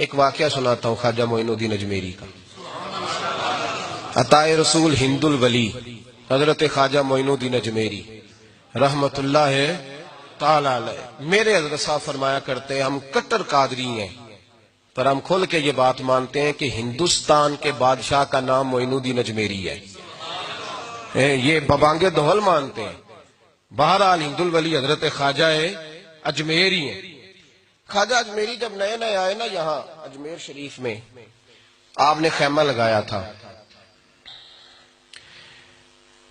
ایک واقعہ سناتا ہوں خواجہ معین الدین اجمیری کا. عطائے رسول ہند الولی حضرت خواجہ معین الدین اجمیری رحمت اللہ تعالی علیہ. میرے حضرت صاحب فرمایا کرتے ہیں ہم کٹر قادری ہیں، پر ہم کھل کے یہ بات مانتے ہیں کہ ہندوستان کے بادشاہ کا نام معین الدین اجمیری ہے. یہ ببانگے دہل مانتے ہیں. بہرحال ہند الولی حضرت خواجہ اجمیری ہیں. خواجہ اجمیری جب نئے نئے آئے نا یہاں اجمیر شریف میں، آپ نے خیمہ لگایا تھا،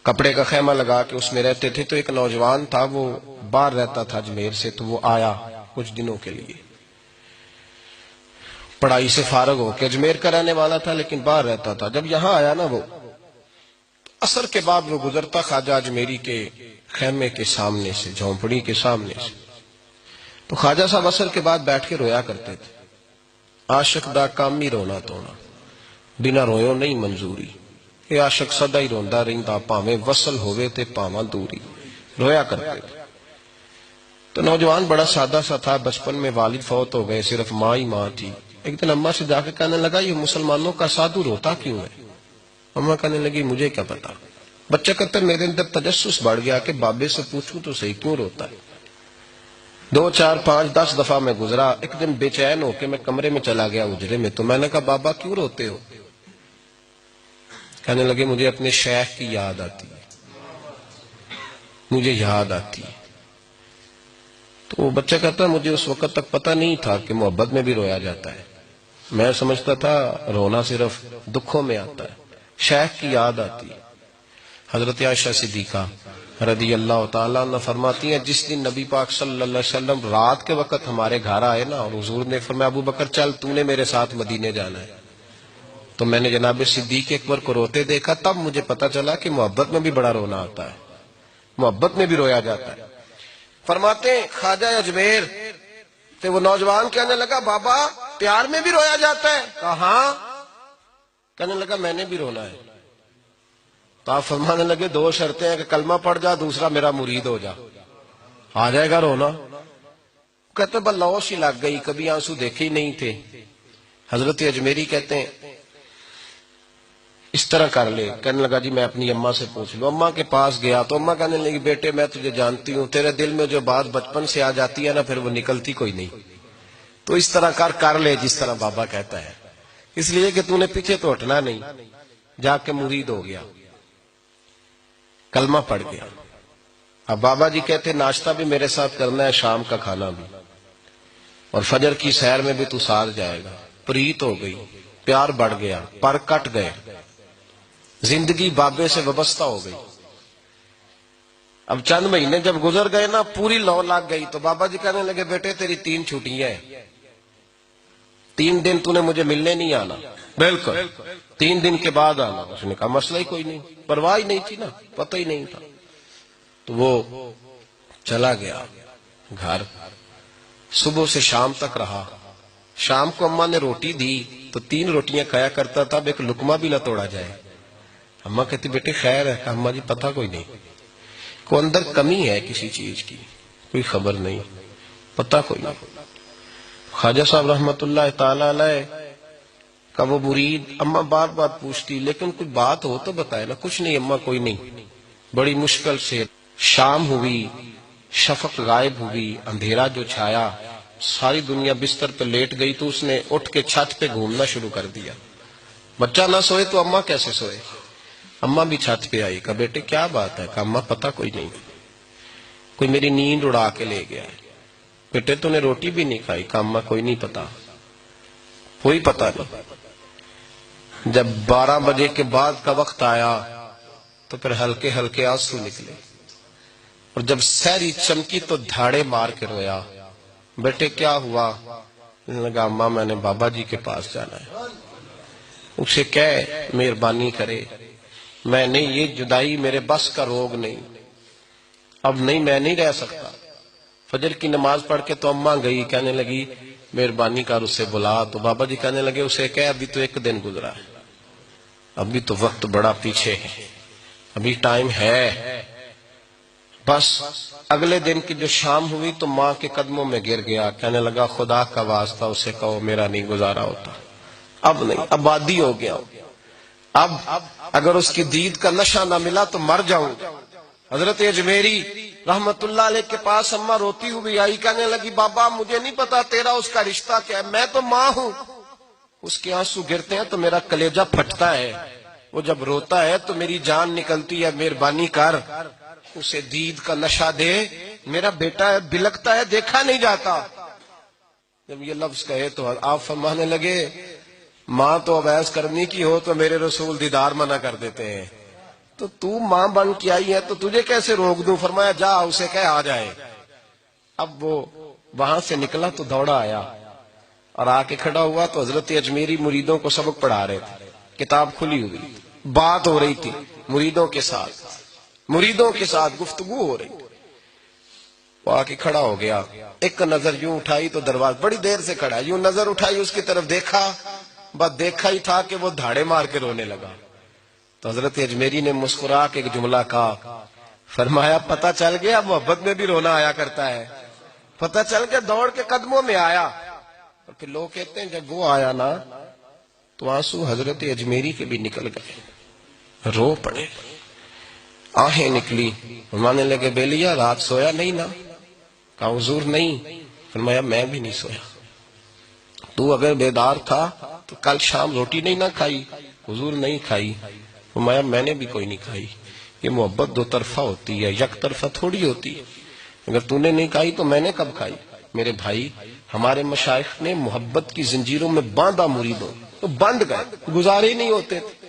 کپڑے کا خیمہ لگا کے اس میں رہتے تھے. تو ایک نوجوان تھا، وہ باہر رہتا تھا اجمیر سے، تو وہ آیا کچھ دنوں کے لیے. پڑھائی سے فارغ ہو کے اجمیر کا رہنے والا تھا لیکن باہر رہتا تھا. جب یہاں آیا نا، وہ عصر کے بعد وہ گزرتا خواجہ اجمیری کے خیمے کے سامنے سے، جھونپڑی کے سامنے سے. تو خواجہ صاحب عصر کے بعد بیٹھ کے رویا کرتے تھے. عاشق دا کامی رونا تونا، بنا رویوں نہیں منظوری. کہ عاشق سدا ہی روندا رہندا، پاویں وصل ہوئے تے پاواں دوری. رویا کرتے تھے. تو نوجوان بڑا سادہ سا تھا. بچپن میں والد فوت ہو گئے، صرف ماں ہی ماں تھی. ایک دن اماں سے جا کے کہنے لگا یہ مسلمانوں کا سادھو روتا کیوں ہے؟ اماں کہنے لگی مجھے کیا پتا. بچہ کہتا میرے اندر تجسس بڑھ گیا کہ بابے سے پوچھوں تو صحیح کیوں روتا ہے. 2 4 5 10 دفعہ میں گزرا. ایک دن بے چین ہو کے میں کمرے میں چلا گیا اجرے میں. تو میں نے کہا بابا کیوں روتے ہو؟ کہنے لگے مجھے اپنے شیخ کی یاد آتی ہے، مجھے یاد آتی ہے. تو وہ بچہ کہتا مجھے اس وقت تک پتہ نہیں تھا کہ محبت میں بھی رویا جاتا ہے. میں سمجھتا تھا رونا صرف دکھوں میں آتا ہے. شیخ کی یاد آتی ہے. حضرت عائشہ صدیقہ رضی اللہ تعالیٰ عنہ فرماتی ہیں جس دن نبی پاک صلی اللہ علیہ وسلم رات کے وقت ہمارے گھر آئے نا، اور حضور نے فرمایا ابو بکر چل تو نے میرے ساتھ مدینے جانا ہے، تو میں نے جناب صدیق اکبر کو روتے دیکھا. تب مجھے پتا چلا کہ محبت میں بھی بڑا رونا آتا ہے، محبت میں بھی رویا جاتا ہے. فرماتے ہیں خواجہ اجمیر تو وہ نوجوان کہنے لگا بابا پیار میں بھی رویا جاتا ہے؟ کہاں. کہنے لگا میں نے بھی رونا ہے. تو آپ فرمانے لگے 2 شرطیں ہیں کہ کلمہ پڑھ جا، دوسرا میرا مرید ہو جا، آ جائے گا رونا. کہتے بلوش ہی لگ گئی، کبھی آنسو دیکھے ہی نہیں تھے. حضرت اجمیری کہتے ہیں اس طرح کر لے. کہنے لگا جی میں اپنی اماں سے پوچھ لوں. اماں کے پاس گیا تو اماں کہنے لگی بیٹے میں تجھے جانتی ہوں، تیرے دل میں جو بات بچپن سے آ جاتی ہے نا پھر وہ نکلتی کوئی نہیں. تو اس طرح کر لے جس طرح بابا کہتا ہے، اس لیے کہ تو نے پیچھے تو ہٹنا نہیں. جا کے مرید ہو گیا، کلمہ پڑھ گیا. اب بابا جی کہتے ناشتہ بھی میرے ساتھ کرنا ہے، شام کا کھانا بھی، اور فجر کی سیر میں بھی تو ساتھ جائے گا. پریت ہو گئی، پیار بڑھ گیا، پر کٹ گئے، زندگی بابے سے وابستہ ہو گئی. اب چند مہینے جب گزر گئے نا پوری لو لگ گئی. تو بابا جی کہنے لگے بیٹے تیری 3 چھٹیاں ہیں، 3 دن تو نے مجھے ملنے نہیں آنا. بالکل 3 دن کے بعد آنا. اس نے کہا مسئلہ ہی کوئی نہیں، پرواہ ہی نہیں تھی نا، پتہ ہی نہیں تھا. تو وہ چلا گیا گھر. صبح سے شام تک رہا. شام کو اماں نے روٹی دی تو 3 روٹیاں کھایا کرتا تھا، اب ایک لقمہ بھی نہ توڑا جائے. اماں کہتی بیٹے خیر ہے. اماں جی پتہ کوئی نہیں، کوئی اندر کمی ہے کسی چیز کی، کوئی خبر نہیں، پتہ کوئی نہیں. خواجہ صاحب رحمت اللہ تعالی علیہ کا وہ مرید اماں بار بار پوچھتی لیکن کوئی بات ہو تو بتائے نا. کچھ نہیں اماں کوئی نہیں. بڑی مشکل سے شام ہوئی، شفق غائب ہوئی، اندھیرا جو چھایا، ساری دنیا بستر پہ لیٹ گئی. تو اس نے اٹھ کے چھت پہ گھومنا شروع کر دیا. بچہ نہ سوئے تو اماں کیسے سوئے. اماں بھی چھت پہ آئی. کہا بیٹے کیا بات ہے؟ کہا اماں پتہ کوئی نہیں، کوئی میری نیند اڑا کے لے گیا ہے. بیٹے تو نے روٹی بھی نہیں کھائی. کہا اماں کوئی نہیں پتا، کوئی پتہ نہیں. جب 12 بجے کے بعد کا وقت آیا تو پھر ہلکے ہلکے آنسو نکلے، اور جب سحری چمکی تو دھاڑے مار کے رویا. بیٹے کیا ہوا؟ لگا اماں میں نے بابا جی کے پاس جانا ہے، اسے کہے مہربانی کرے. میں نہیں، یہ جدائی میرے بس کا روگ نہیں، اب نہیں میں نہیں رہ سکتا. فجر کی نماز پڑھ کے تو اماں گئی، کہنے لگی مہربانی کر اسے بلا. تو بابا جی کہنے لگے اسے کہے ابھی تو 1 دن گزرا ہے، ابھی تو وقت بڑا پیچھے ہے، ابھی ٹائم ہے. بس اگلے دن کی جو شام ہوئی تو ماں کے قدموں میں گر گیا، کہنے لگا خدا کا واسطہ اسے کہو میرا نہیں گزارا ہوتا، اب نہیں، اب عادی ہو گیا، اب اگر اس کی دید کا نشہ نہ ملا تو مر جاؤں۔ حضرت اجمیری رحمت اللہ علیہ کے پاس اماں روتی ہوئی آئی، کہنے لگی بابا مجھے نہیں پتا تیرا اس کا رشتہ کیا ہے، میں تو ماں ہوں۔ اس کے آنسو گرتے ہیں تو میرا کلیجہ پھٹتا ہے، وہ جب روتا ہے تو میری جان نکلتی ہے، مہربانی کر اسے دید کا نشہ دے، میرا بیٹا ہے بلکتا ہے دیکھا نہیں جاتا۔ جب یہ لفظ کہے تو آپ فرمانے لگے ماں تو اب ایس کرنی کی ہو تو میرے رسول دیدار منع کر دیتے ہیں، تو ماں بن کے آئی ہے تو تجھے کیسے روک دوں؟ فرمایا جا اسے کہہ آ جائے۔ اب وہ وہاں سے نکلا تو دوڑا آیا اور آ کے کھڑا ہوا تو حضرت اجمیری مریدوں کو سبق پڑھا رہے تھے، کتاب کھلی ہوئی، بات ہو رہی تھی مریدوں کے ساتھ گفتگو ہو رہی۔ وہ آ کے کھڑا ہو گیا، ایک نظر یوں اٹھائی تو دروازہ، بڑی دیر سے کھڑا، یوں نظر اٹھائی اس کی طرف دیکھا، بس دیکھا ہی تھا کہ وہ دھاڑے مار کے رونے لگا۔ تو حضرت اجمیری نے مسکرا کے ایک جملہ کہا، فرمایا پتہ چل گیا محبت میں بھی رونا آیا کرتا ہے، پتہ چل کے دوڑ کے قدموں میں آیا۔ اور پھر لوگ کہتے ہیں جب وہ آیا نا تو آنسو حضرت اجمیری کے بھی نکل گئے، رو پڑے، آہیں نکلی۔ فرمانے لگے بیلیا رات سویا نہیں نا؟ کہا حضور نہیں۔ فرمایا میں بھی نہیں سویا، تو اگر بیدار تھا تو کل شام روٹی نہیں نہ کھائی؟ حضور نہیں کھائی۔ فرمایا میں نے بھی کوئی نہیں کھائی۔ یہ محبت دو طرفہ ہوتی ہے، یک طرفہ تھوڑی ہوتی ہے، اگر تو نے نہیں کھائی تو میں نے کب کھائی؟ میرے بھائی ہمارے مشائخ نے محبت کی زنجیروں میں باندھا مریدوں، تو بند گئے، گزارے ہی نہیں ہوتے تھے۔